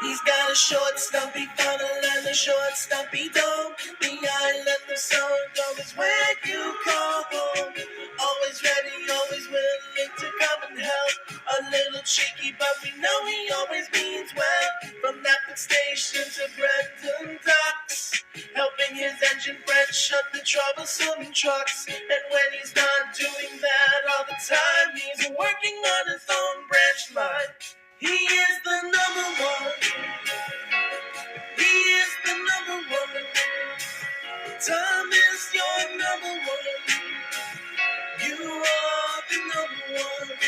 He's got a short, stumpy funnel and a short, stumpy dome. The island of Sodor is where you call home. Always ready, always willing to come and help. A little cheeky, but we know he always means well. From Napton Station to Brenton Docks, helping his engine friend shut the troublesome trucks. And when he's not doing that all the time, he's working on his own branch line. He is the number one. He is the number one. Tom is your number one. You are the number one.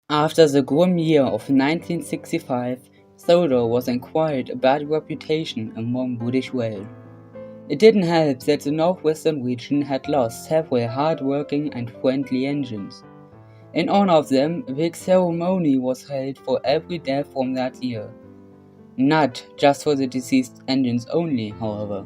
After the grim year of 1965, Sodor was acquired a bad reputation among British Rail. It didn't help that the northwestern region had lost several hard-working and friendly engines. In honor of them, a big ceremony was held for every death from that year. Not just for the deceased engines only, however.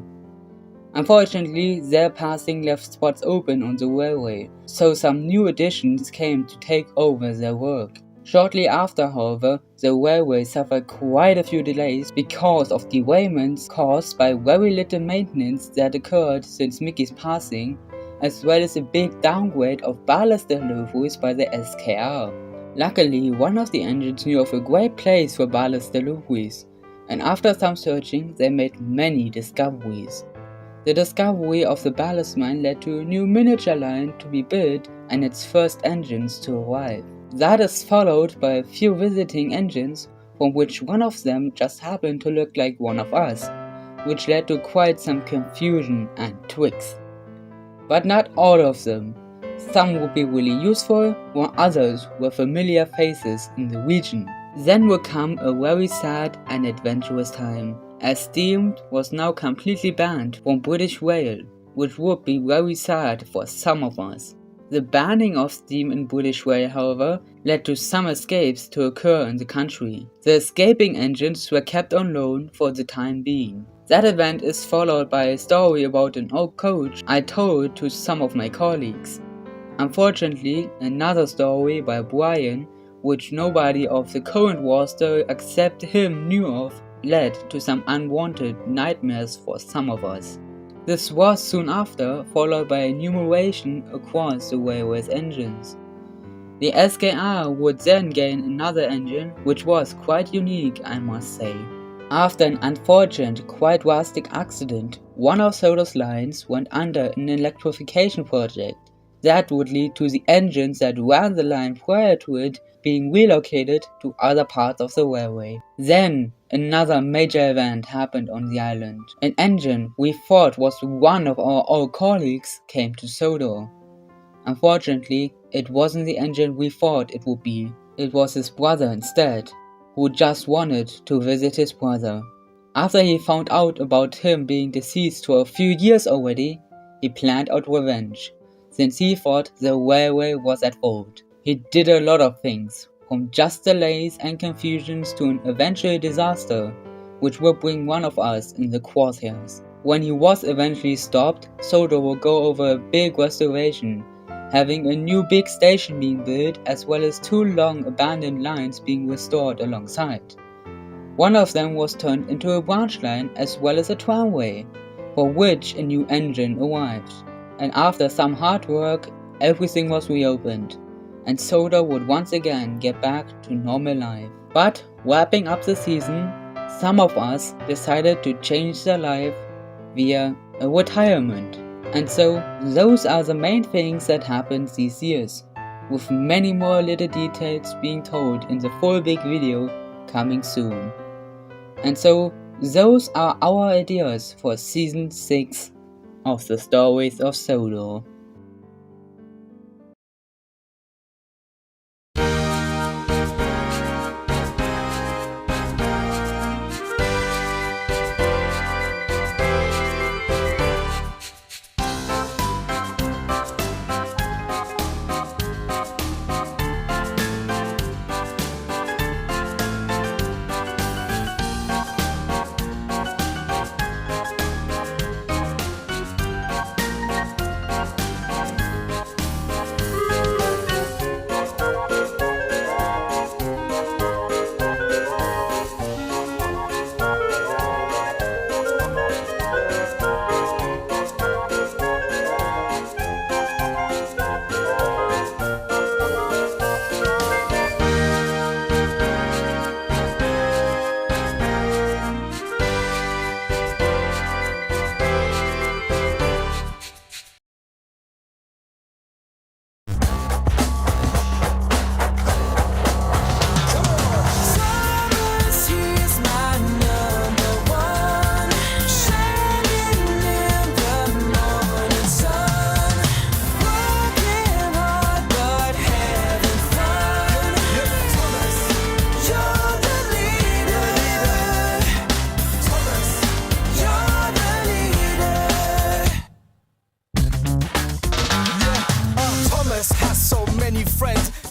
Unfortunately, their passing left spots open on the railway, so some new additions came to take over their work. Shortly after, however, the railway suffered quite a few delays because of derailments caused by very little maintenance that occurred since Mickey's passing, as well as a big downgrade of ballast deliveries by the SKR. Luckily, one of the engines knew of a great place for ballast deliveries, and after some searching, they made many discoveries. The discovery of the ballast mine led to a new miniature line to be built and its first engines to arrive. That is followed by a few visiting engines, from which one of them just happened to look like one of us, which led to quite some confusion and tweaks. But not all of them. Some would be really useful, while others were familiar faces in the region. Then would come a very sad and adventurous time, as steam was now completely banned from British Rail, which would be very sad for some of us. The banning of steam in British Rail, however, led to some escapes to occur in the country. The escaping engines were kept on loan for the time being. That event is followed by a story about an old coach I told to some of my colleagues. Unfortunately, another story by Brian, which nobody of the current roster except him knew of, led to some unwanted nightmares for some of us. This was soon after followed by enumeration across the railway's engines. The SKR would then gain another engine, which was quite unique, I must say. After an unfortunate, quite drastic accident, one of Sodor's lines went under an electrification project. That would lead to the engines that ran the line prior to it being relocated to other parts of the railway. Then, another major event happened on the island. An engine we thought was one of our old colleagues came to Sodor. Unfortunately, it wasn't the engine we thought it would be. It was his brother instead, who just wanted to visit his brother. After he found out about him being deceased for a few years already, he planned out revenge, since he thought the railway was at fault. He did a lot of things, from just delays and confusions to an eventual disaster, which will bring one of us in the crosshairs. When he was eventually stopped, Sodor will go over a big restoration, having a new big station being built as well as two long abandoned lines being restored alongside. One of them was turned into a branch line as well as a tramway, for which a new engine arrived. And after some hard work, everything was reopened, and Sodor would once again get back to normal life. But wrapping up the season, some of us decided to change their life via a retirement. And so those are the main things that happened these years, with many more little details being told in the full big video coming soon. And so those are our ideas for season 6 of the Stories of Sodor.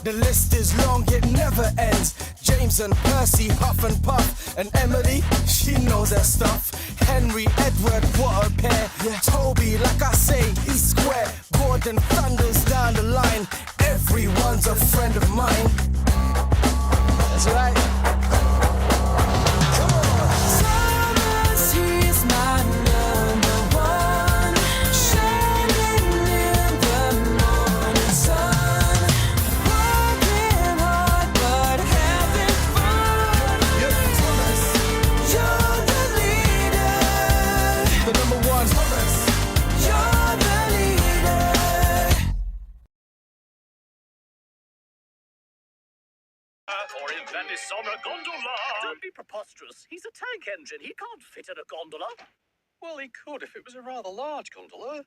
The list is long, it never ends. James and Percy, huff and puff. And Emily, she knows her stuff. Henry, Edward, what a pair. Yeah. Toby, like I say, he's square. Gordon thunders down the line. Everyone's a friend of mine. That's right. Come on. Thomas, he's my number one. Shining in the morning sun. Working hard but having fun. You're Thomas. You're the leader. The number one. Thomas. You're the leader. Or invent his on a gondola. Don't be preposterous. He's a tank engine. He can't fit in a gondola. Well, he could if it was a rather large gondola.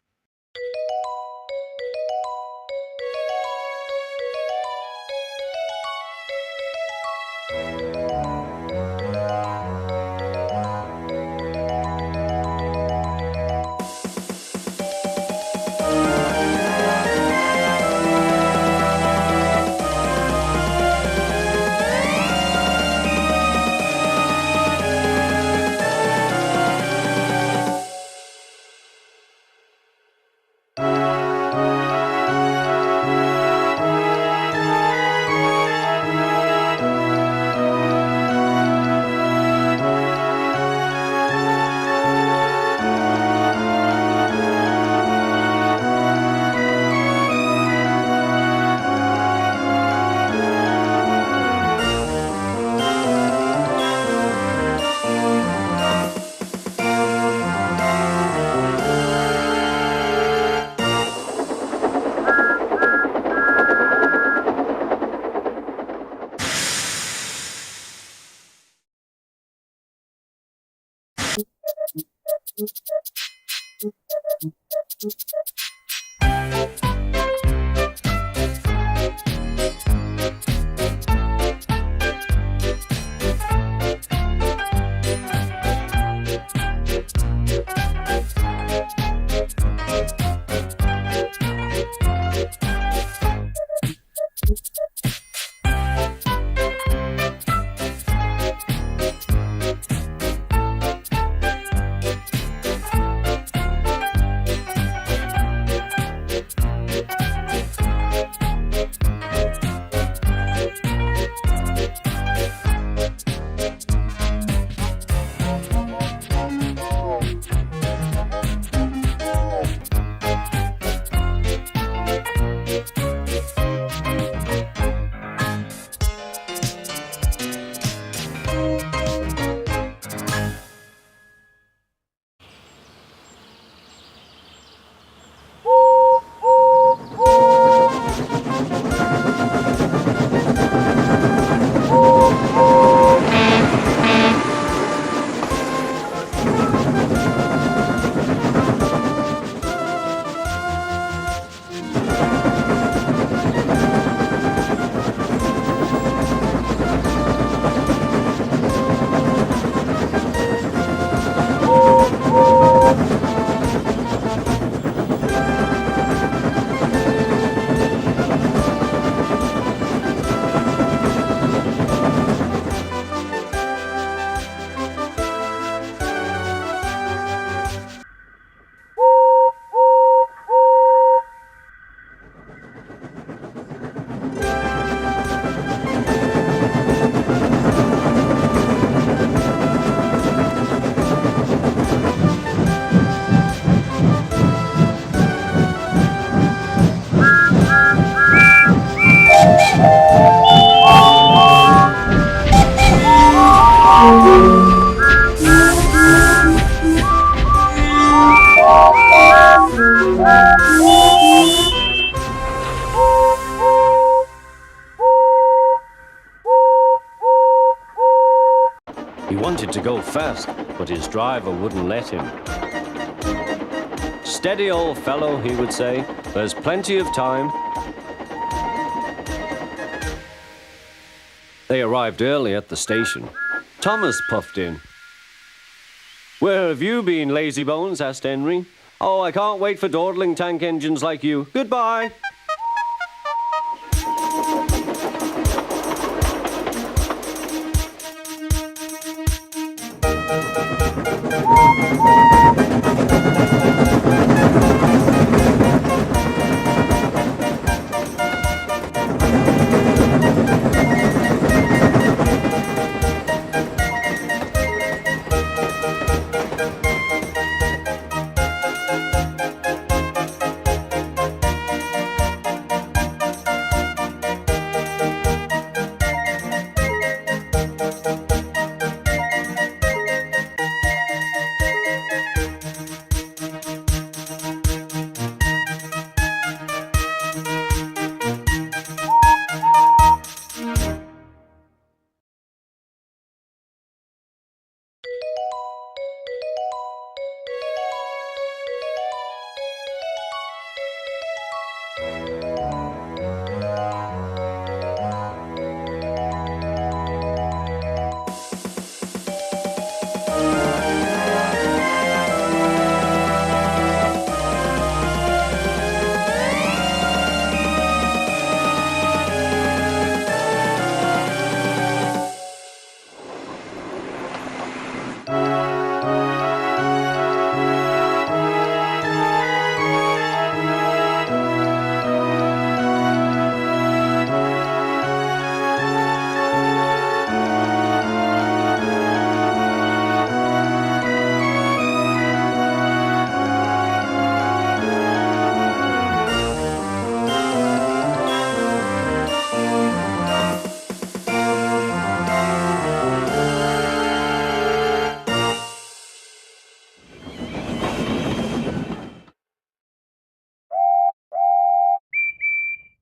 He wanted to go fast, but his driver wouldn't let him. "Steady, old fellow," he would say. "There's plenty of time." They arrived early at the station. Thomas puffed in. "Where have you been, lazybones?" asked Henry. "Oh, I can't wait for dawdling tank engines like you. Goodbye."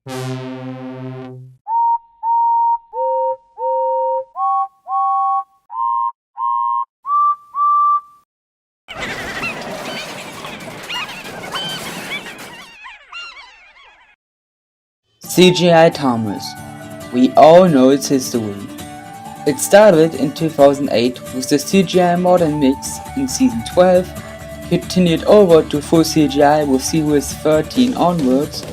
CGI Thomas. We all know its history. It started in 2008 with the CGI Modern Mix in Season 12, continued over to full CGI with Series 13 onwards,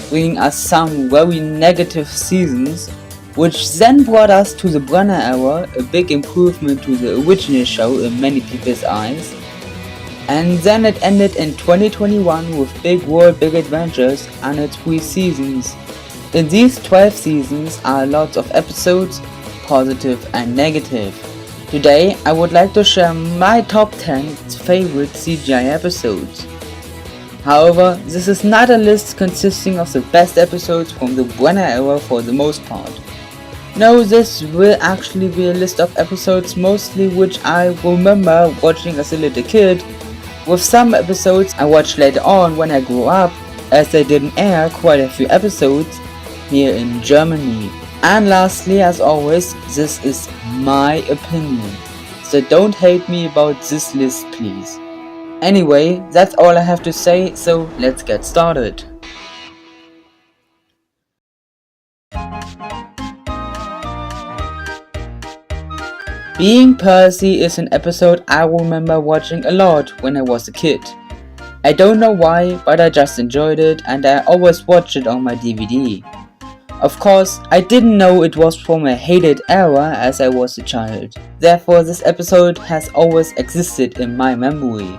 bringing us some very negative seasons, which then brought us to the Brenner era, a big improvement to the original show in many people's eyes. And then it ended in 2021 with Big World Big Adventures and its 3 seasons. In these 12 seasons are lots of episodes, positive and negative. Today I would like to share my top 10 favorite CGI episodes. However, this is not a list consisting of the best episodes from the Brenner era for the most part. No, this will actually be a list of episodes mostly which I remember watching as a little kid, with some episodes I watched later on when I grew up, as they didn't air quite a few episodes here in Germany. And lastly, as always, this is my opinion, so don't hate me about this list please. Anyway, that's all I have to say, so let's get started. Being Percy is an episode I remember watching a lot when I was a kid. I don't know why, but I just enjoyed it and I always watched it on my DVD. Of course, I didn't know it was from a hated era as I was a child. Therefore, this episode has always existed in my memory.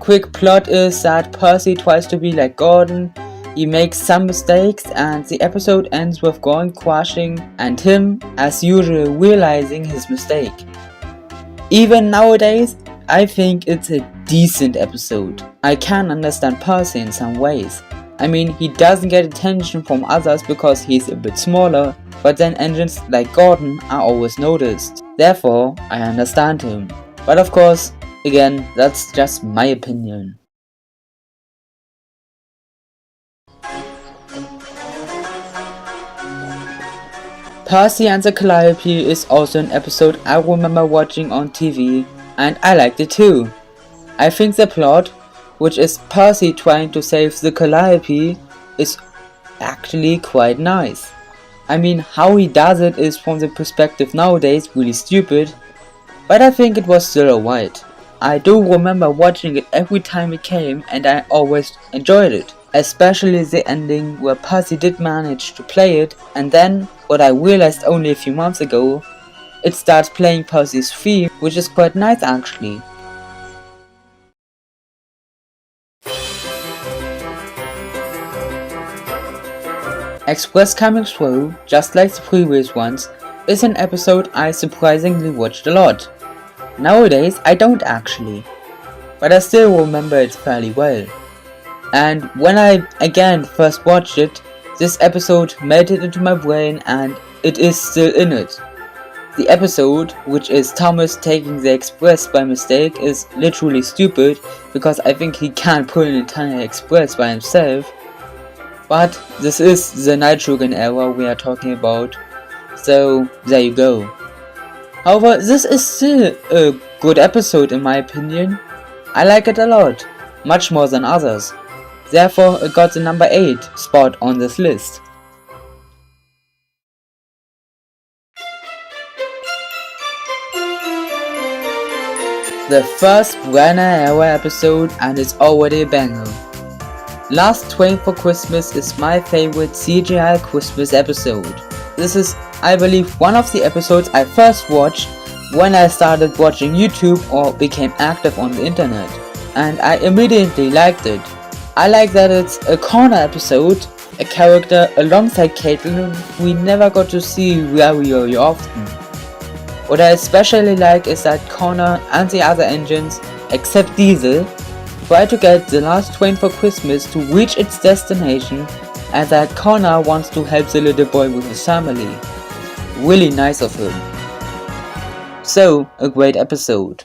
Quick plot is that Percy tries to be like Gordon, he makes some mistakes and the episode ends with Gordon crashing and him, as usual, realizing his mistake. Even nowadays, I think it's a decent episode. I can understand Percy in some ways. I mean, he doesn't get attention from others because he's a bit smaller, but then engines like Gordon are always noticed. Therefore, I understand him. But of course, again, that's just my opinion. Percy and the Calliope is also an episode I remember watching on TV, and I liked it too. I think the plot, which is Percy trying to save the Calliope, is actually quite nice. I mean, how he does it is from the perspective nowadays really stupid, but I think it was still alright. I do remember watching it every time it came and I always enjoyed it. Especially the ending where Percy did manage to play it, and then, what I realized only a few months ago, it starts playing Percy's theme, which is quite nice actually. Express Coming Through, just like the previous ones, is an episode I surprisingly watched a lot. Nowadays I don't actually, but I still remember it fairly well. And when I again first watched it, this episode melted into my brain and it is still in it. The episode, which is Thomas taking the express by mistake, is literally stupid because I think he can't pull an entire express by himself. But this is the Nitrogen era we are talking about, so there you go. However, this is still a good episode in my opinion. I like it a lot, much more than others. Therefore, it got the number 8 spot on this list. The first Brenner era episode, and it's already a banger. Last Train for Christmas is my favorite CGI Christmas episode. This is, I believe, one of the episodes I first watched when I started watching YouTube or became active on the internet, and I immediately liked it. I like that it's a Connor episode, a character alongside Caitlin we never got to see very often. What I especially like is that Connor and the other engines, except Diesel, try to get the last train for Christmas to reach its destination, and that Connor wants to help the little boy with his family. Really nice of him. So, a great episode.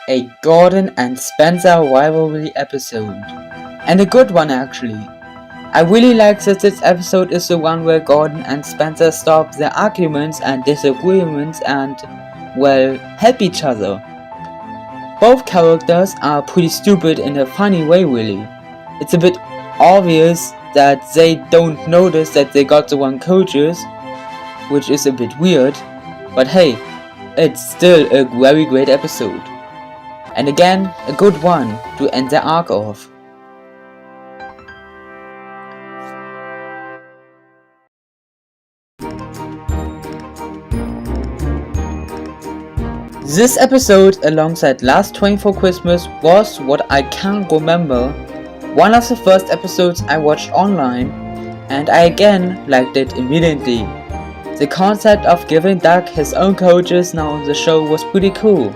a Gordon and Spencer rivalry episode. And a good one actually. I really like that this episode is the one where Gordon and Spencer stop their arguments and disagreements and, well, help each other. Both characters are pretty stupid in a funny way really. It's a bit obvious that they don't notice that they got the wrong coaches, which is a bit weird, but hey, it's still a very great episode. And again, a good one to end the arc off. This episode, alongside Last Train for Christmas, was what I can remember one of the first episodes I watched online, and I again liked it immediately. The concept of giving Doug his own coaches now on the show was pretty cool,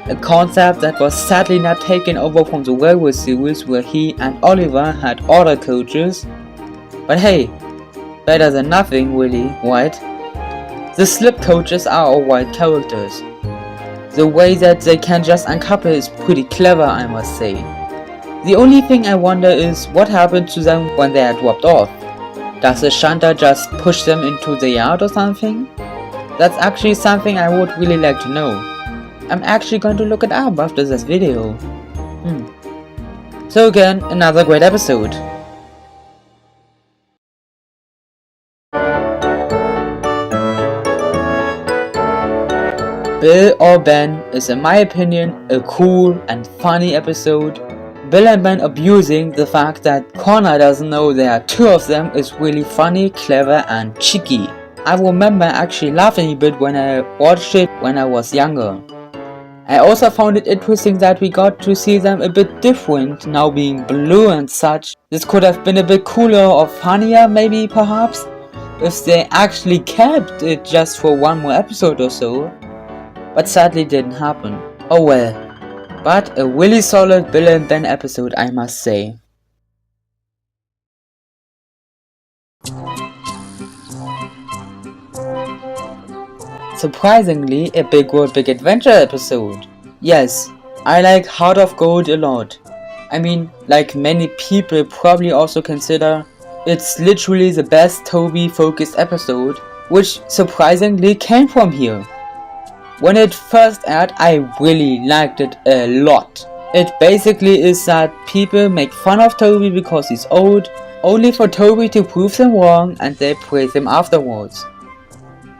a concept that was sadly not taken over from the Railway series where he and Oliver had other coaches, but hey, better than nothing really, right? The slip coaches are alright characters. The way that they can just uncouple is pretty clever, I must say. The only thing I wonder is what happened to them when they are dropped off. Does the shunter just push them into the yard or something? That's actually something I would really like to know. I'm actually going to look it up after this video. So again, another great episode. Bill or Ben is in my opinion a cool and funny episode. Bill and Ben abusing the fact that Connor doesn't know there are two of them is really funny, clever and cheeky. I remember actually laughing a bit when I watched it when I was younger. I also found it interesting that we got to see them a bit different, now being blue and such. This could have been a bit cooler or funnier maybe perhaps, if they actually kept it just for one more episode or so. But sadly didn't happen. Oh well. But a really solid Bill and Ben episode, I must say. Surprisingly, a Big World Big Adventure episode. Yes, I like Heart of Gold a lot. I mean, like many people probably also consider, it's literally the best Toby focused episode, which surprisingly came from here. When it first aired, I really liked it a lot. It basically is that people make fun of Toby because he's old, only for Toby to prove them wrong and they praise him afterwards.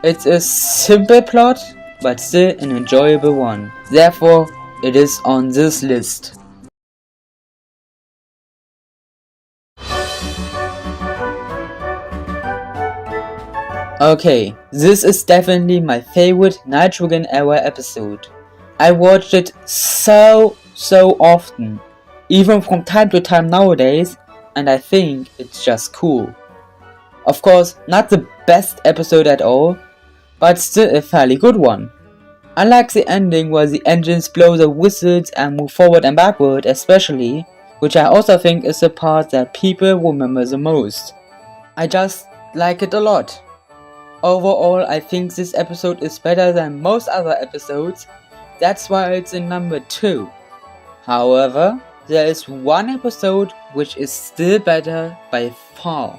It's a simple plot, but still an enjoyable one. Therefore, it is on this list. Okay, this is definitely my favorite Nitrogen era episode. I watched it so often, even from time to time nowadays, and I think it's just cool. Of course, not the best episode at all, but still a fairly good one. I like the ending where the engines blow the whistles and move forward and backward especially, which I also think is the part that people remember the most. I just like it a lot. Overall, I think this episode is better than most other episodes, that's why it's in number 2. However, there is one episode which is still better by far.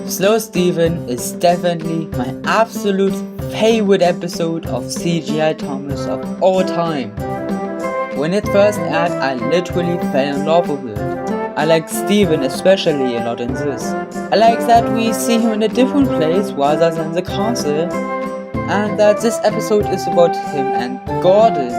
Slow Steven is definitely my absolute favorite episode of CGI Thomas of all time. When it first aired, I literally fell in love with it. I like Steven especially a lot in this. I like that we see him in a different place rather than the castle, and that this episode is about him and Gordon.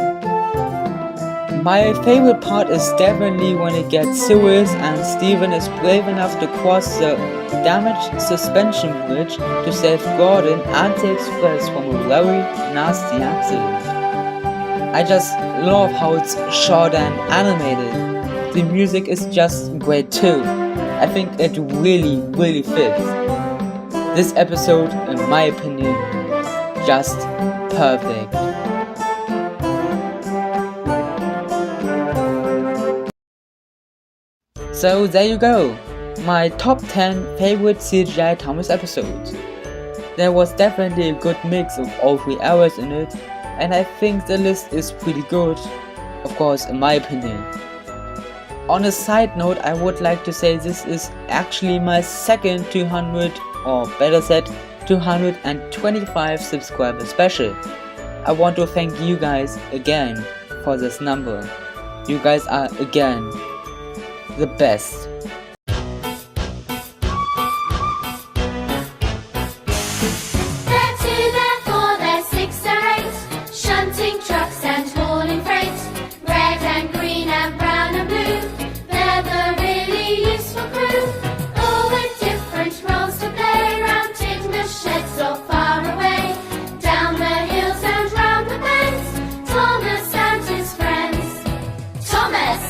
My favorite part is definitely when it gets serious and Steven is brave enough to cross the damaged suspension bridge to save Gordon and the express from a very nasty accident. I just love how it's short and animated. The music is just great too. I think it really fits. This episode, in my opinion, just perfect. So there you go. My top 10 favorite CGI Thomas episodes. There was definitely a good mix of all 3 hours in it, and I think the list is pretty good, of course in my opinion. On a side note, I would like to say this is actually my second 200, or better said 225 subscriber special. I want to thank you guys again for this number. You guys are again the best.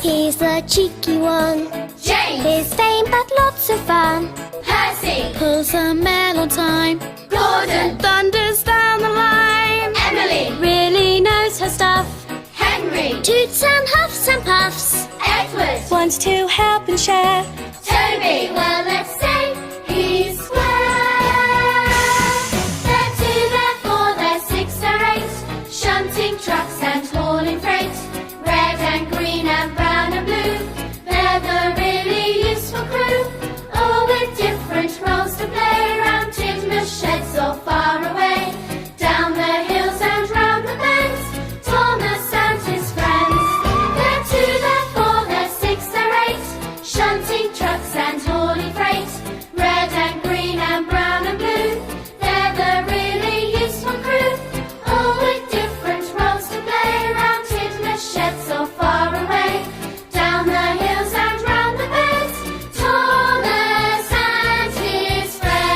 He's the cheeky one. James! He's vain but lots of fun. Percy! Pulls a mail on time. Gordon! Thunders down the line. Emily! Really knows her stuff. Henry! Toots and huffs and puffs. Edward! Wants to help and share. Toby! Well, let's say he's square. They're 2, they're 4, they're 6, they're 8. Shunting trucks and hauling freight. Red and green and brown and blue. They're the really useful crew. All with different roles to play. Round Tidmouth sheds or far away. Down the hills and round the bends. Thomas and his friends. They're 2, they're 4, they're 6, they're 8. Shunting trucks and hauling freight. Red and green and brown and blue. They're the really useful crew. All with different roles to play. Round Tidmouth sheds or far away. Down the hills and round the bends. Thomas and his friends.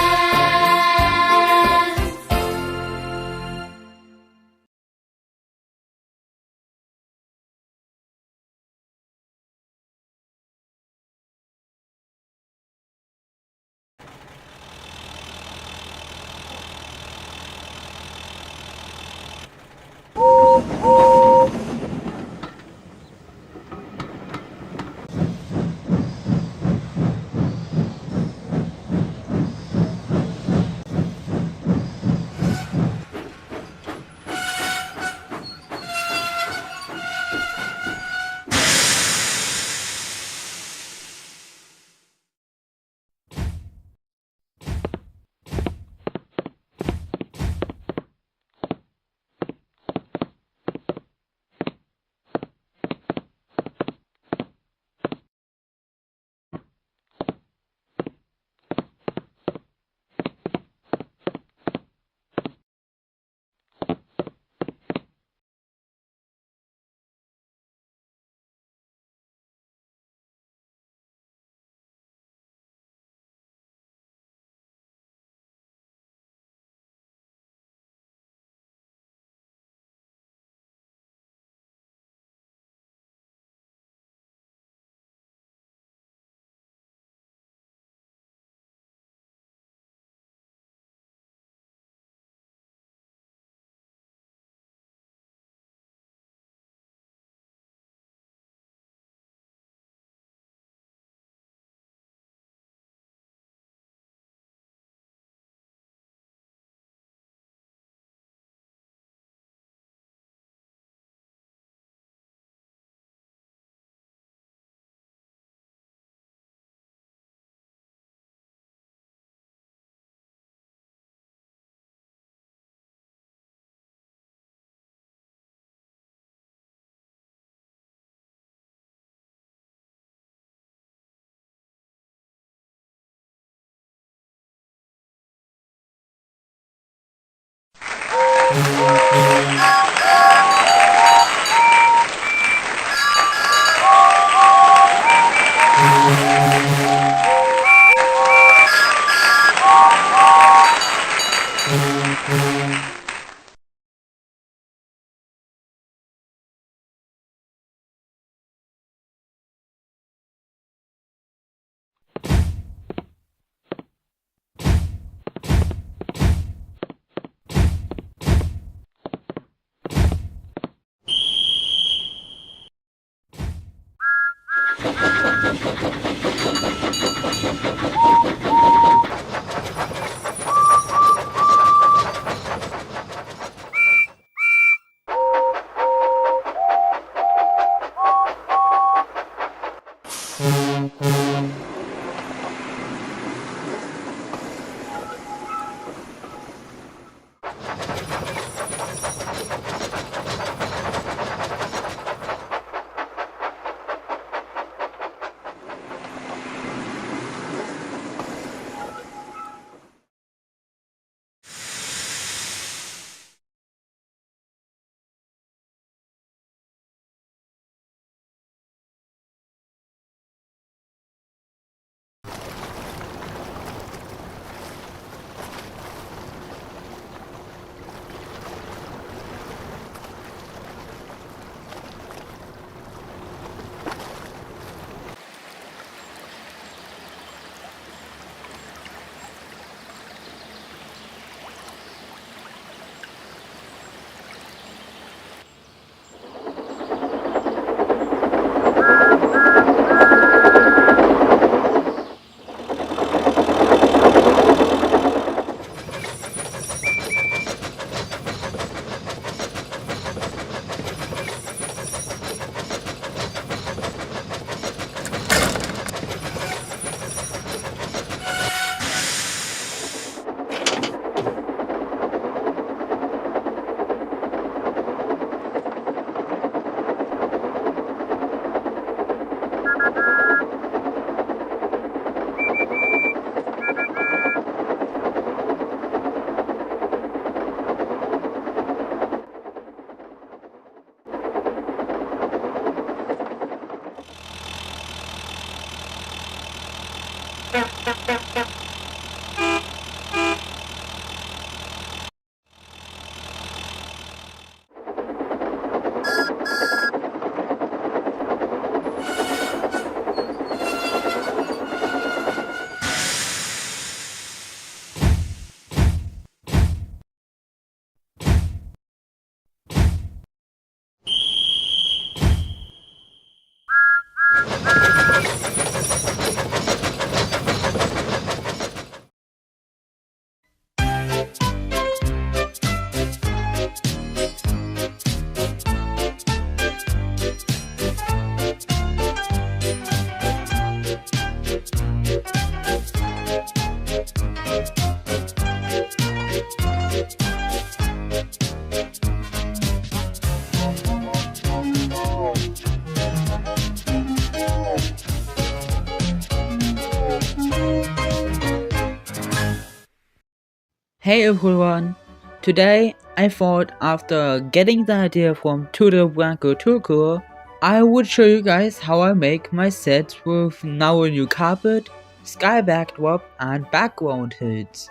Hey everyone! Today I thought after getting the idea from Tudor, Brancu, Turcu, I would show you guys how I make my sets with now a new carpet, sky backdrop and background hills.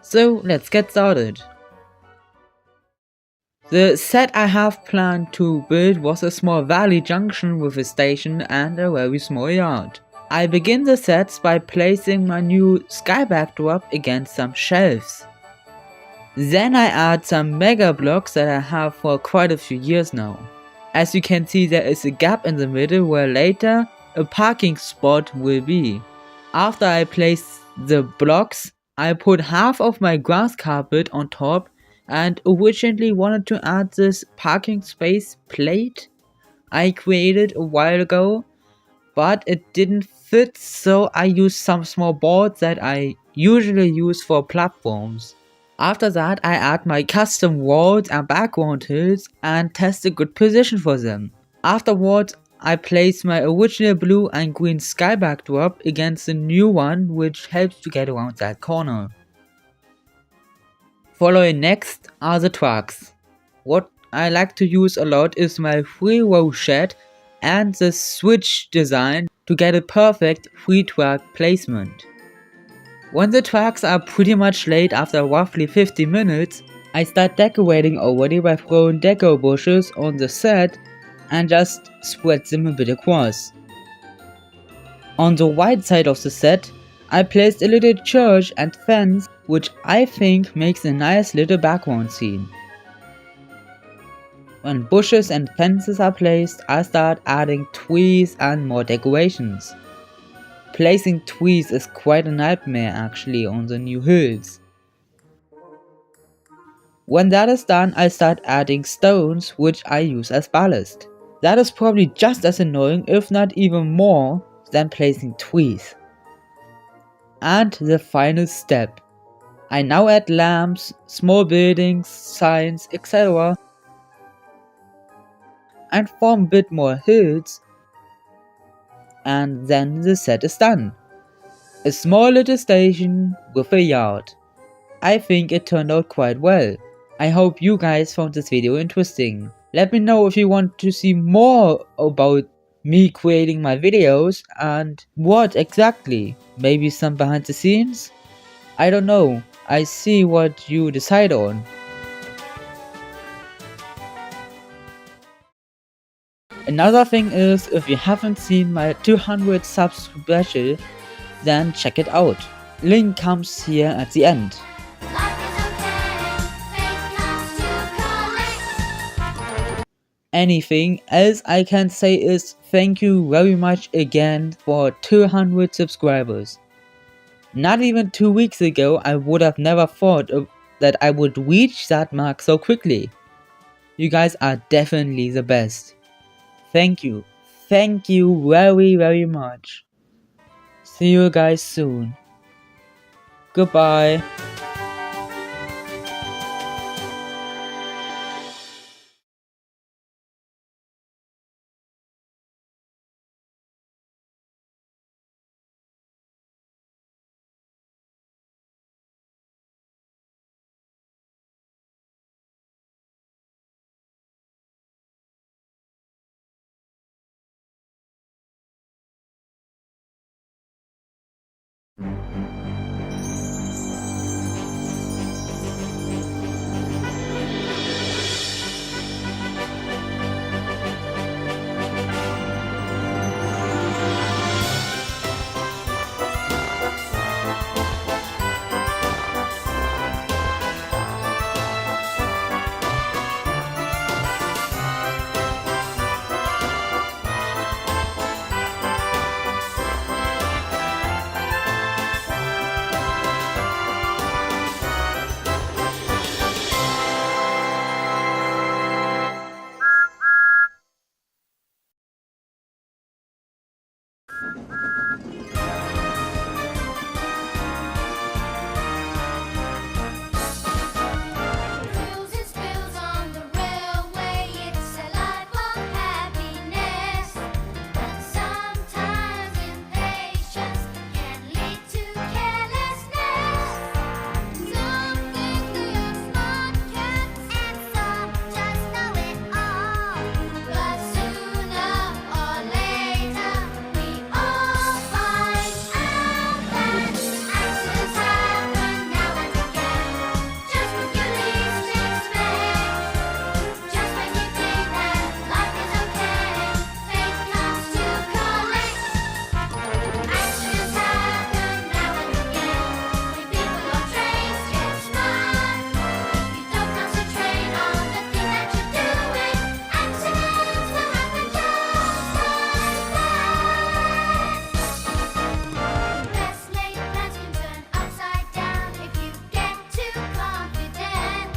So let's get started. The set I have planned to build was a small valley junction with a station and a very small yard. I begin the sets by placing my new sky backdrop against some shelves. Then I add some mega blocks that I have for quite a few years now. As you can see, there is a gap in the middle where later a parking spot will be. After I place the blocks, I put half of my grass carpet on top and originally wanted to add this parking space plate I created a while ago, but it didn't fit, so I used some small boards that I usually use for platforms. After that, I add my custom walls and background hills and test a good position for them. Afterwards, I place my original blue and green sky backdrop against the new one, which helps to get around that corner. Following next are the trucks. What I like to use a lot is my 3-row shed and the switch design to get a perfect 3-truck placement. When the trucks are pretty much laid after roughly 50 minutes, I start decorating already by throwing deco bushes on the set and just spread them a bit across. On the right side of the set, I placed a little church and fence, which I think makes a nice little background scene. When bushes and fences are placed, I start adding trees and more decorations. Placing trees is quite a nightmare actually on the new hills. When that is done, I start adding stones which I use as ballast. That is probably just as annoying, if not even more, than placing trees. And the final step. I now add lamps, small buildings, signs, etc. and form a bit more hills, and then the set is done. A small little station with a yard. I think it turned out quite well. I hope you guys found this video interesting. Let me know if you want to see more about me creating my videos and what exactly. Maybe some behind the scenes? I don't know. I see what you decide on. Another thing is, if you haven't seen my 200 subs special, then check it out. Link comes here at the end. Life is okay, faith comes to collect. Anything else I can say is thank you very much again for 200 subscribers. Not even 2 weeks ago I would have never thought that I would reach that mark so quickly. You guys are definitely the best. Thank you. Thank you very much. See you guys soon. Goodbye. Spills and spills on the railway, it's a life of happiness. And sometimes impatience can lead to carelessness. Some think they are smart cats, and some just know it all. But sooner or later, we all find out that accidents happen now and again. Just when you least expect, just when you think that life is okay, fate comes to collect. Accidents happen now and again. When people on trains get smart, you don't concentrate on the thing that you're doing. Accidents will happen just like that. Best laid plans can turn upside down if you get too confident.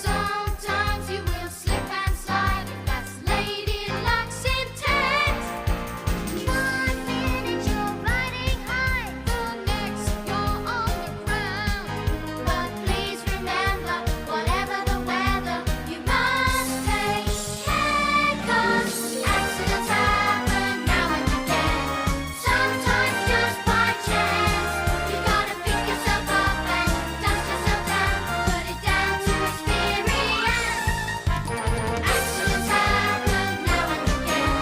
Sometimes you will slip and slide if that's Lady Luck's intent. 1 minute you're riding high, the next you're on the ground. But please remember, whatever the weather, you must take care, 'cause accidents happen now and again. Sometimes just by chance, you gotta pick yourself up and dust yourself down, put it down to experience. Accidents happen now and again.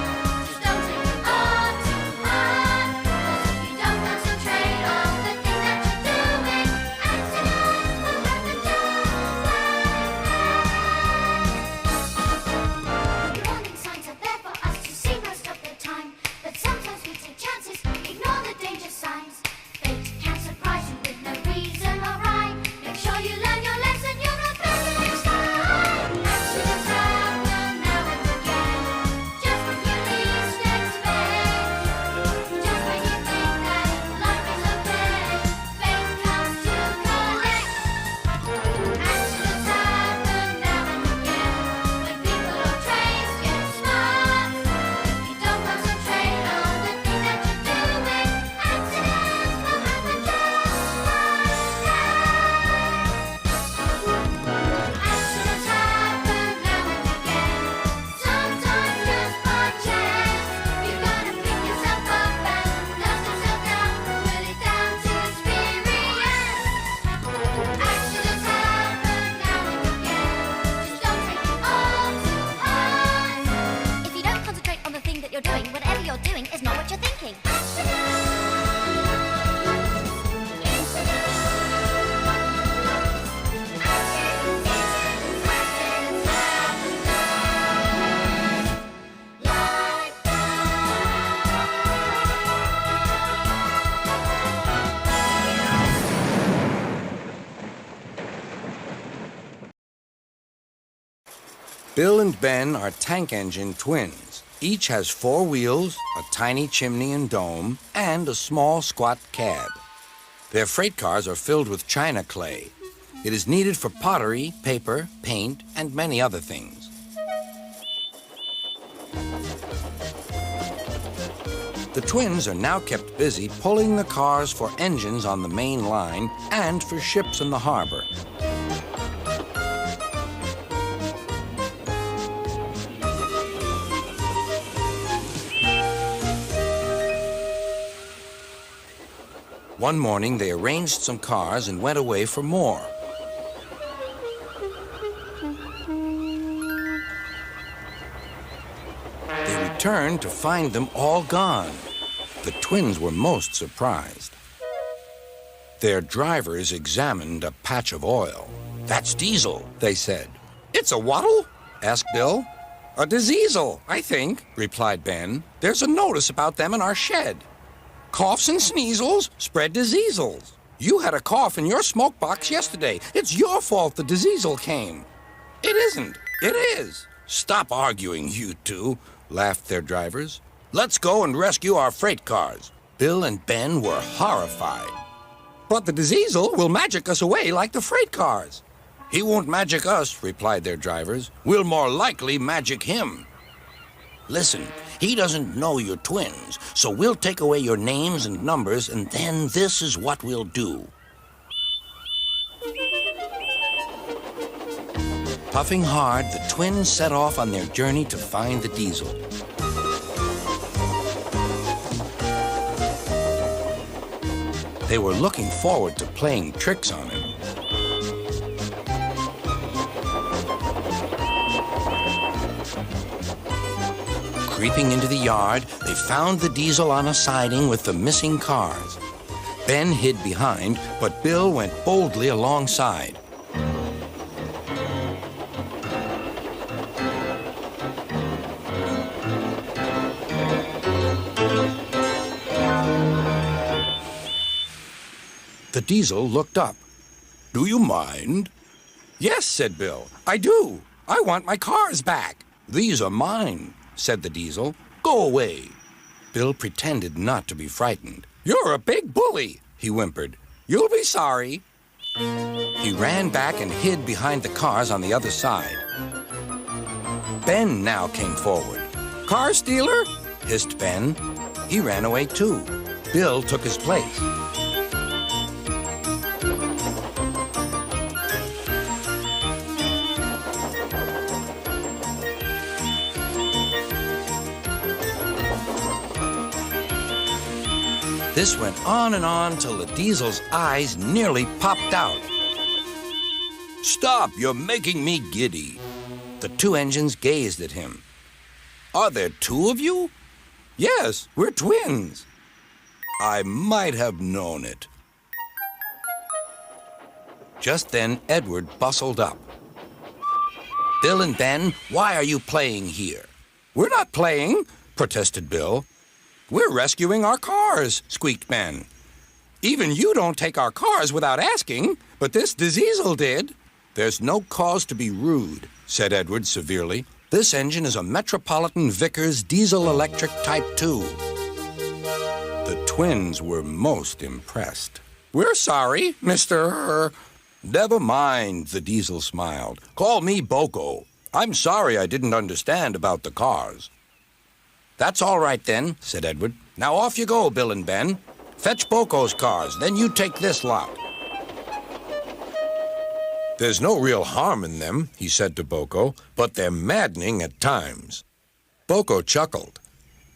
Just don't take it all too hard, 'cause if you don't concentrate on the thing that you're doing, accidents will happen just like that. Warning signs are there for us to see most of the time, but sometimes we take chances, ignore the danger signs. Fate can surprise you with no reason or rhyme. Make sure you learn your lesson, you'll know better next time. Accidents happen now and again, just when you least expect. Just when you think that life is okay, fate comes to collect. Accidents happen now and again, when people on trains get smart. If you don't concentrate on the thing that you're doing, accidents will happen just like that. Accidents happen now and again, sometimes just by chance. You gotta pick yourself up and dust yourself down, put it down to experience. Accidents happen now and again, just don't take it all too hard. If you don't concentrate on the thing that you're doing, whatever you're doing is not what you're thinking. Bill and Ben are tank engine twins. Each has 4 wheels, a tiny chimney and dome, and a small squat cab. Their freight cars are filled with china clay. It is needed for pottery, paper, paint, and many other things. The twins are now kept busy pulling the cars for engines on the main line and for ships in the harbor. One morning, they arranged some cars and went away for more. They returned to find them all gone. The twins were most surprised. Their drivers examined a patch of oil. "That's diesel," they said. "It's a wattle?" asked Bill. "A Diseasel, I think," replied Ben. "There's a notice about them in our shed. Coughs and sneezels spread Diseasels. You had a cough in your smoke box yesterday. It's your fault the Diseasel came." "It isn't. It is." "Stop arguing, you two," laughed their drivers. "Let's go and rescue our freight cars." Bill and Ben were horrified. "But the Diseasel will magic us away like the freight cars." "He won't magic us," replied their drivers. "We'll more likely magic him." "Listen, he doesn't know you're twins, so we'll take away your names and numbers, and then this is what we'll do." Puffing hard, the twins set off on their journey to find the Diesel. They were looking forward to playing tricks on him. Creeping into the yard, they found the Diesel on a siding with the missing cars. Ben hid behind, but Bill went boldly alongside. The Diesel looked up. "Do you mind?" "Yes," said Bill, "I do. I want my cars back." "These are mine," said the Diesel. "Go away." Bill pretended not to be frightened. "You're a big bully," he whimpered. "You'll be sorry." He ran back and hid behind the cars on the other side. Ben now came forward. "Car stealer?" hissed Ben. He ran away too. Bill took his place. This went on and on till the Diesel's eyes nearly popped out. "Stop, you're making me giddy." The two engines gazed at him. "Are there two of you?" "Yes, we're twins." "I might have known it." Just then, Edward bustled up. "Bill and Ben, why are you playing here?" "We're not playing," protested Bill. "We're rescuing our cars," squeaked Ben. "Even you don't take our cars without asking, but this Diseasel did." "There's no cause to be rude," said Edward severely. "This engine is a Metropolitan Vickers Diesel Electric Type 2. The twins were most impressed. "We're sorry, Mr. "Never mind," the Diesel smiled. "Call me Boko. I'm sorry I didn't understand about the cars." "That's all right then," said Edward. "Now off you go, Bill and Ben. Fetch Boko's cars, then you take this lot." "There's no real harm in them," he said to Boko, "but they're maddening at times." Boko chuckled.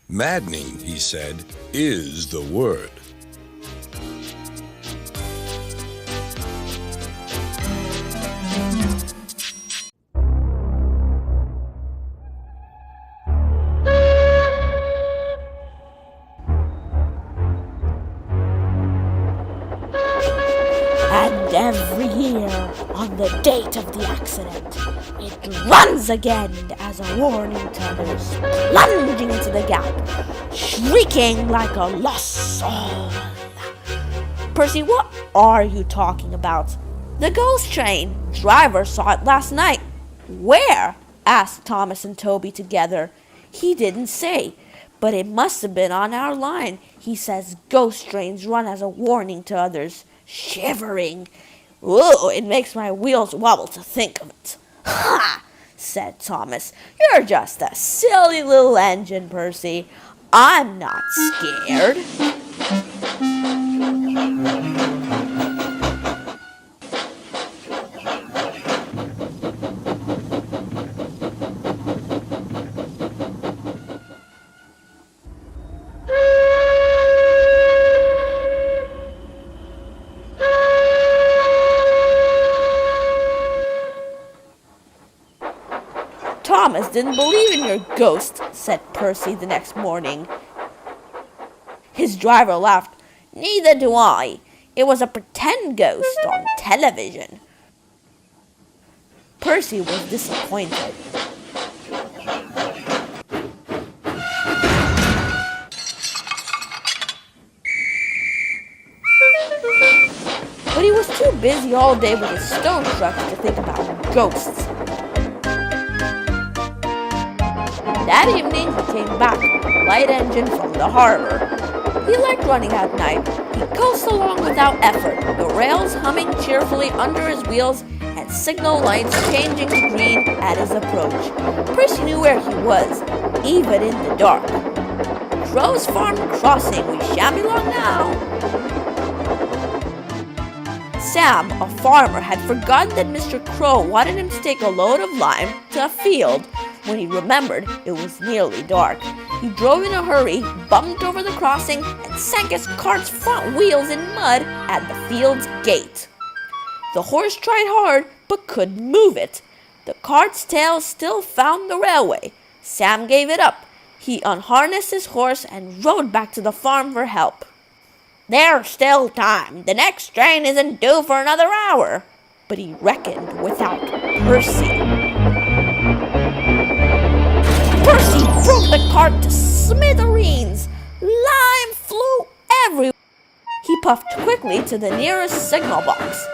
"Maddening," he said, "is the word." Every year, on the date of the accident, it runs again as a warning to others, plunging into the gap, shrieking like a lost soul. Percy, what are you talking about? The ghost train. Driver saw it last night. Where? Asked Thomas and Toby together. He didn't say, but it must have been on our line. He says ghost trains run as a warning to others. Shivering. Ooh, it makes my wheels wobble to think of it. Ha! Said Thomas. You're just a silly little engine, Percy. I'm not scared. Thomas didn't believe in your ghost, said Percy the next morning. His driver laughed. Neither do I. It was a pretend ghost on television. Percy was disappointed. But he was too busy all day with his stone trucks to think about ghosts. That evening, he came back with a light engine from the harbor. He liked running at night. He coasted along without effort, the rails humming cheerfully under his wheels and signal lights changing to green at his approach. Percy knew where he was, even in the dark. Crow's Farm Crossing, we shan't be long now. Sam, a farmer, had forgotten that Mr. Crow wanted him to take a load of lime to a field. When he remembered, it was nearly dark. He drove in a hurry, bumped over the crossing, and sank his cart's front wheels in mud at the field's gate. The horse tried hard, but couldn't move it. The cart's tail still found the railway. Sam gave it up. He unharnessed his horse and rode back to the farm for help. There's still time. The next train isn't due for another hour. But he reckoned without Percy. Percy broke the cart to smithereens. Lime flew everywhere. He puffed quickly to the nearest signal box.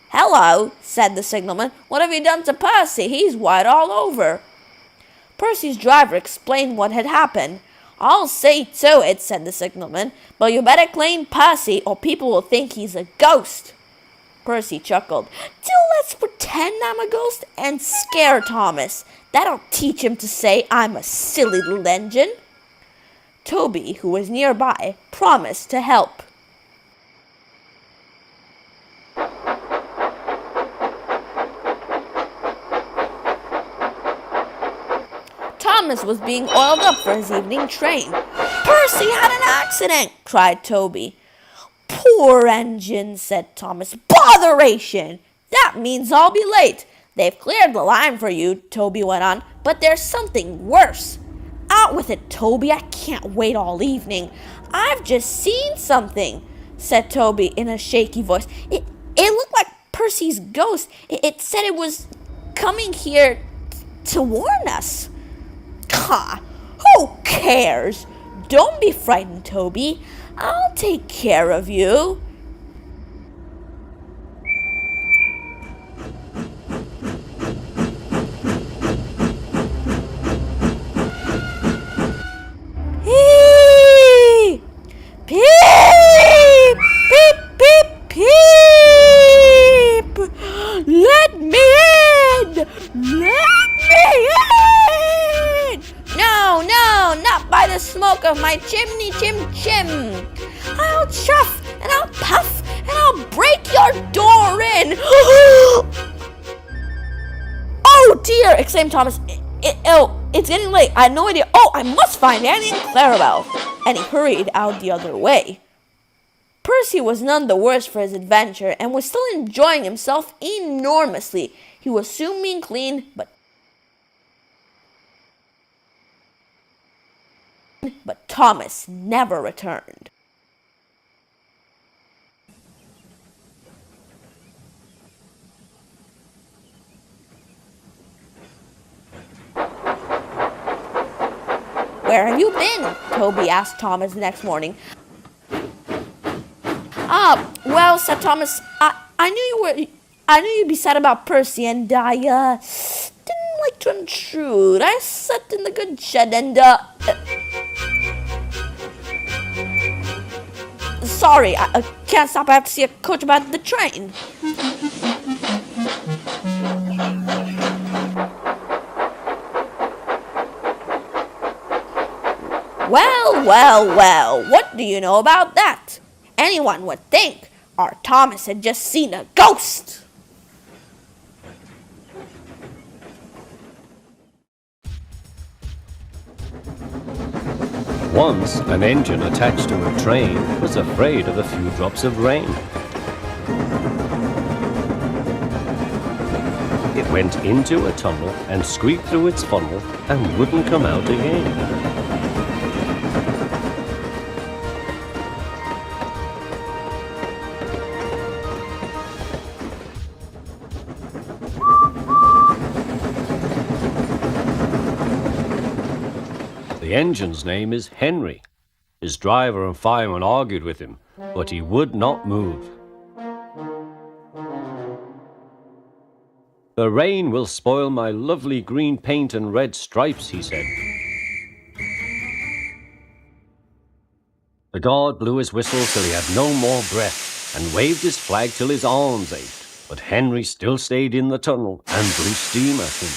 Hello, said the signalman. What have you done to Percy? He's white all over. Percy's driver explained what had happened. I'll see to it, said the signalman, but you better clean Percy or people will think he's a ghost. Percy chuckled. Let's pretend I'm a ghost and scare Thomas. That'll teach him to say I'm a silly little engine. Toby, who was nearby, promised to help. Thomas was being oiled up for his evening train. Percy had an accident, cried Toby. Poor engine, said Thomas. Botheration! That means I'll be late. They've cleared the line for you, Toby went on, but there's something worse. Out with it, Toby. I can't wait all evening. I've just seen something, said Toby in a shaky voice. It looked like Percy's ghost. It said it was coming here to warn us. Ha! Who cares? Don't be frightened, Toby. I'll take care of you. Peep! Peep! Peep! Peep! Peep! Let me in! Let me in! No, not by the smoke of my chimney, chim. I'll chuff, and I'll puff, and I'll break your door in. Oh dear, exclaimed Thomas. It's getting late. I had no idea. Oh, I must find Annie and Clarabelle. And he hurried out the other way. Percy was none the worse for his adventure and was still enjoying himself enormously. He was soon being clean, but Thomas never returned. Where have you been? Toby asked Thomas the next morning. Well, said Thomas, I knew you'd be sad about Percy, and I didn't like to intrude. I slept in the good shed, and sorry, I can't stop. I have to see a coach about the train. Well, what do you know about that? Anyone would think our Thomas had just seen a ghost. Once, an engine attached to a train was afraid of a few drops of rain. It went into a tunnel and squeaked through its funnel and wouldn't come out again. The engine's name is Henry. His driver and fireman argued with him, but he would not move. The rain will spoil my lovely green paint and red stripes, he said. The guard blew his whistle till he had no more breath and waved his flag till his arms ached, but Henry still stayed in the tunnel and blew steam at him.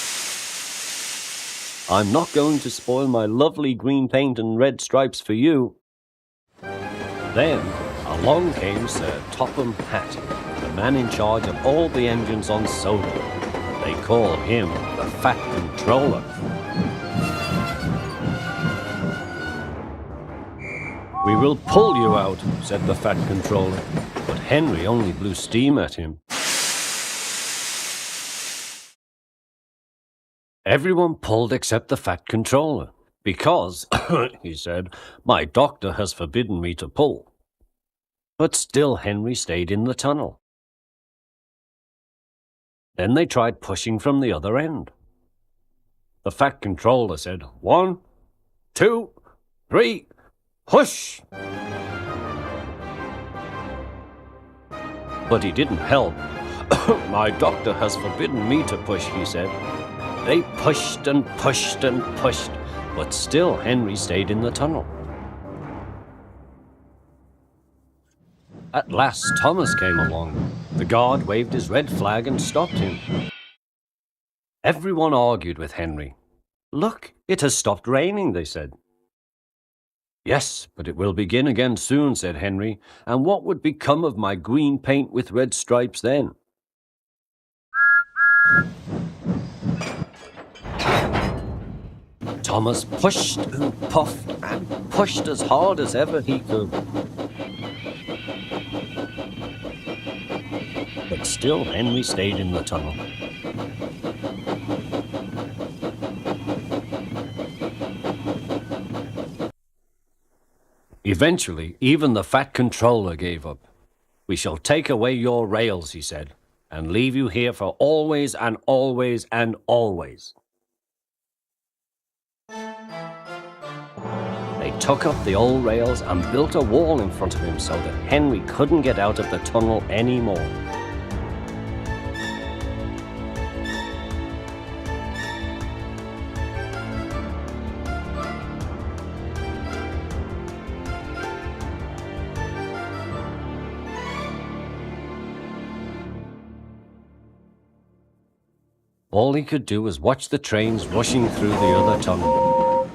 I'm not going to spoil my lovely green paint and red stripes for you. Then along came Sir Topham Hatt, the man in charge of all the engines on Sodor. They call him the Fat Controller. We will pull you out, said the Fat Controller, but Henry only blew steam at him. Everyone pulled except the Fat Controller, because, he said, my doctor has forbidden me to pull. But still Henry stayed in the tunnel. Then they tried pushing from the other end. The Fat Controller said, 1, 2, 3, push! But he didn't help. My doctor has forbidden me to push, he said. They pushed and pushed and pushed, but still Henry stayed in the tunnel. At last Thomas came along. The guard waved his red flag and stopped him. Everyone argued with Henry. Look, it has stopped raining, they said. Yes, but it will begin again soon, said Henry, and what would become of my green paint with red stripes then? Thomas pushed and puffed and pushed as hard as ever he could. But still Henry stayed in the tunnel. Eventually, even the Fat Controller gave up. We shall take away your rails, he said, and leave you here for always and always and always. They took up the old rails and built a wall in front of him so that Henry couldn't get out of the tunnel anymore. All he could do was watch the trains rushing through the other tunnel.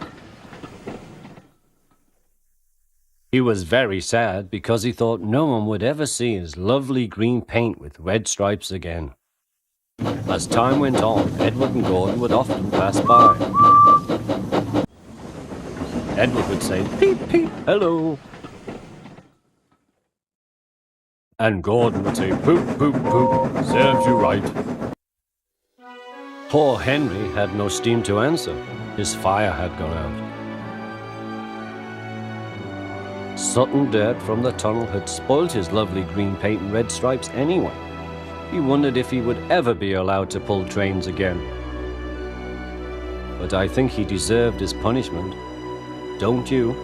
He was very sad because he thought no one would ever see his lovely green paint with red stripes again. As time went on, Edward and Gordon would often pass by. Edward would say, "Peep, peep, hello." And Gordon would say, "Poop, poop, poop, serves you right." Poor Henry had no steam to answer. His fire had gone out. Sudden dirt from the tunnel had spoilt his lovely green paint and red stripes anyway. He wondered if he would ever be allowed to pull trains again. But I think he deserved his punishment. Don't you?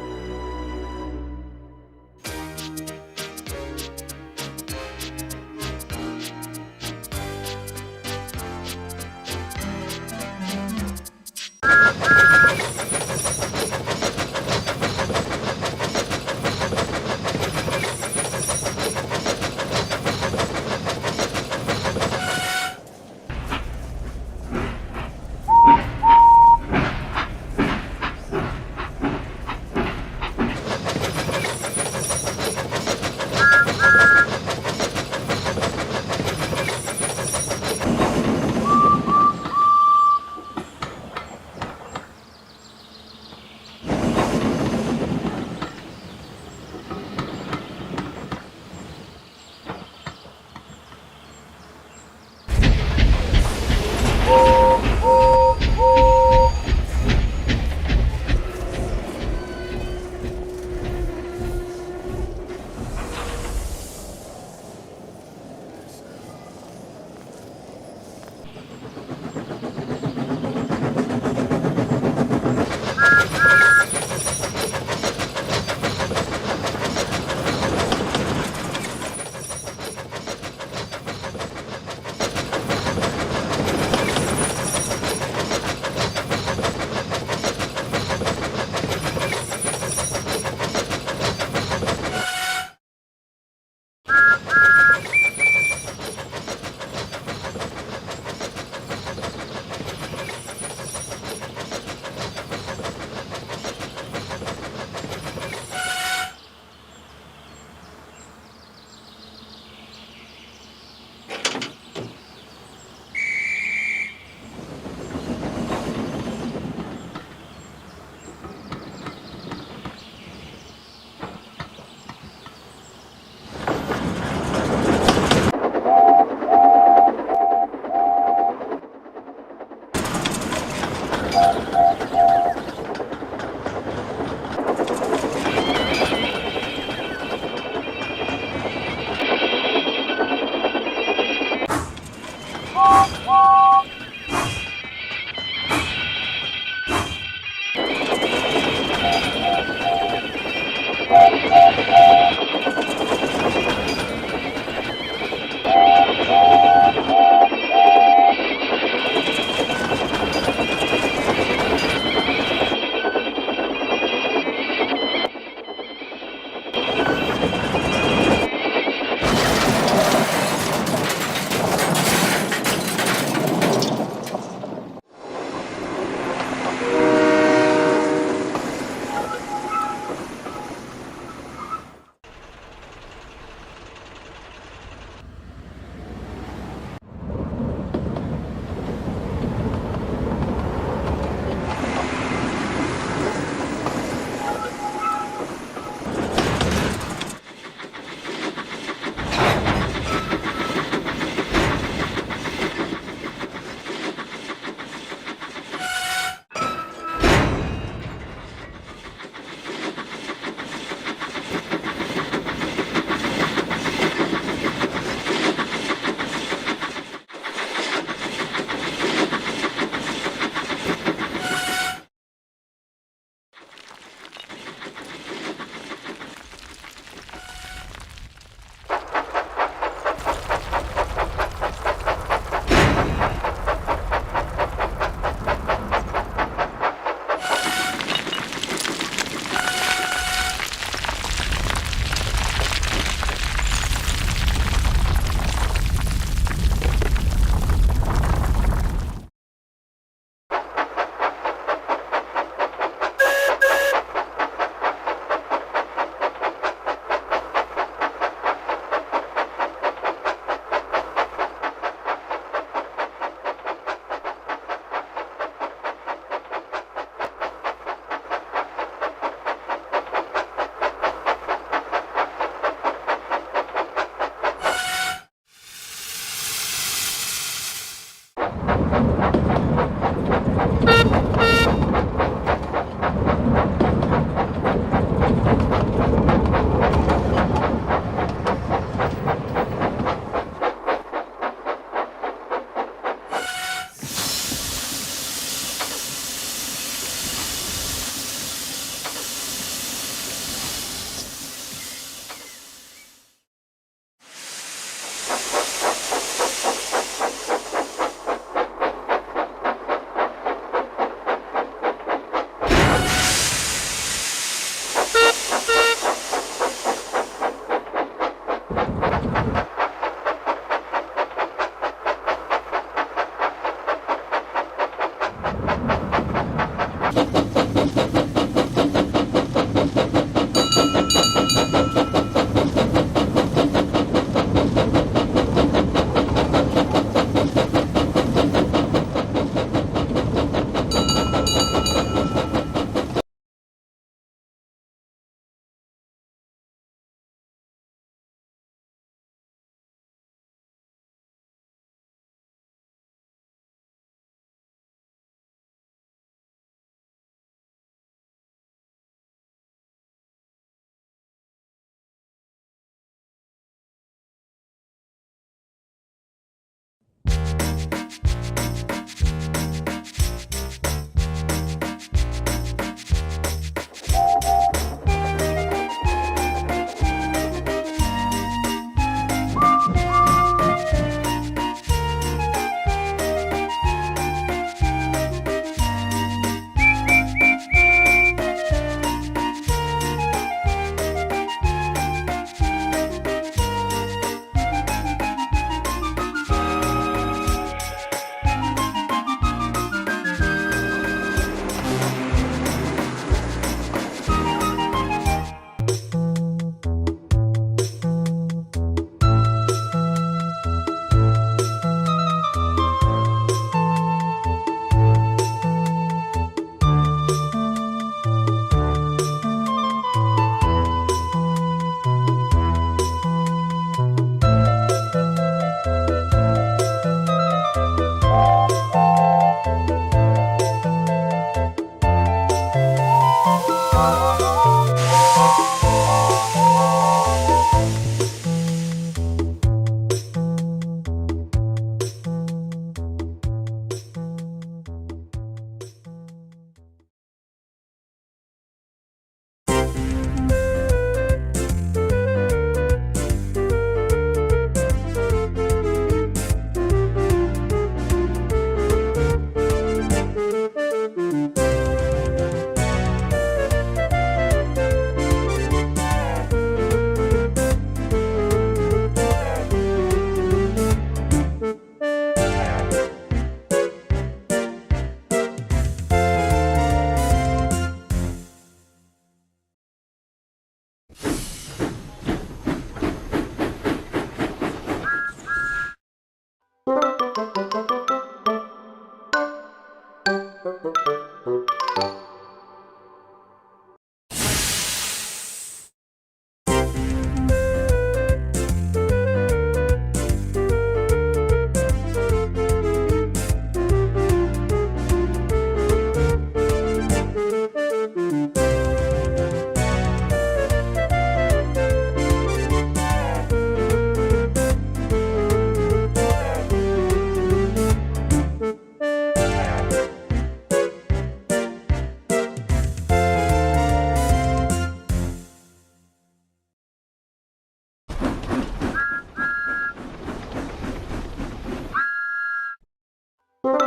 Yes,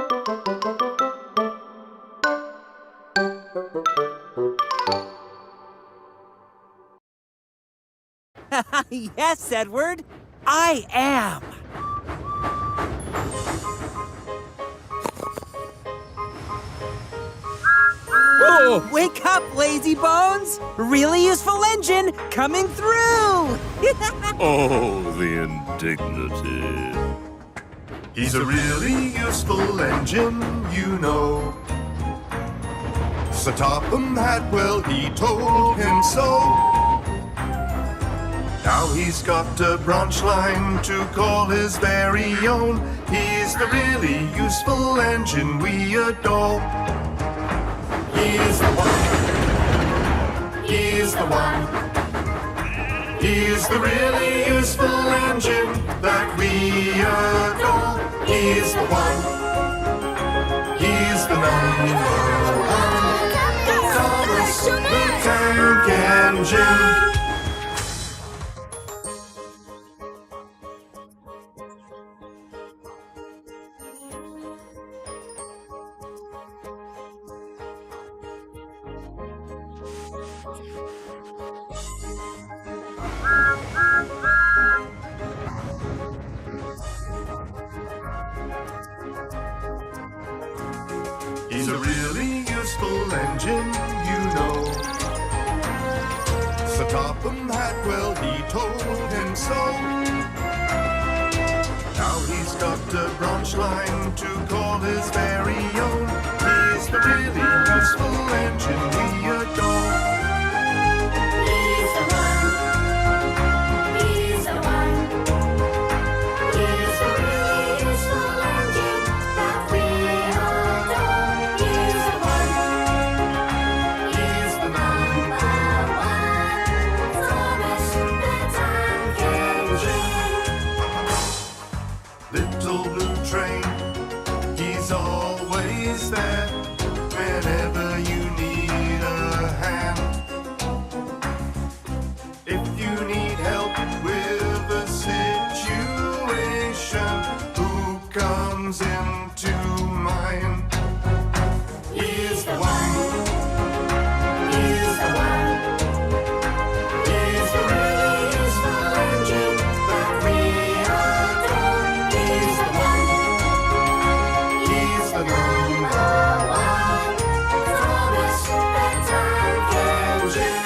Edward, I am. Oh, wake up, lazy bones! Really useful engine coming through! Oh, the indignity. He's a really useful engine, you know. Sir Topham Hatwell, he told him so. Now he's got a branch line to call his very own. He's the really useful engine we adore. He's the one. He's the one. He's the really useful engine that we adore. He's the one. He's the number one. Thomas the Tank Engine. He's a really useful engine, you know. Sir Topham Hatwell, he told him so. Now he's got a branch line to call his very own. He's the really useful engine we adore. He's the one. He's the one. He's the really useful engine that we adore. He's the one. He's the number one. Thomas the Tank Engine. Little blue train, he's always there whenever you need a hand. If you need help with a situation, who comes into mind? He's the one. He's the one. He's the really useful engine that we adore. He's the one. He's the number one. Thomas the Tank Engine.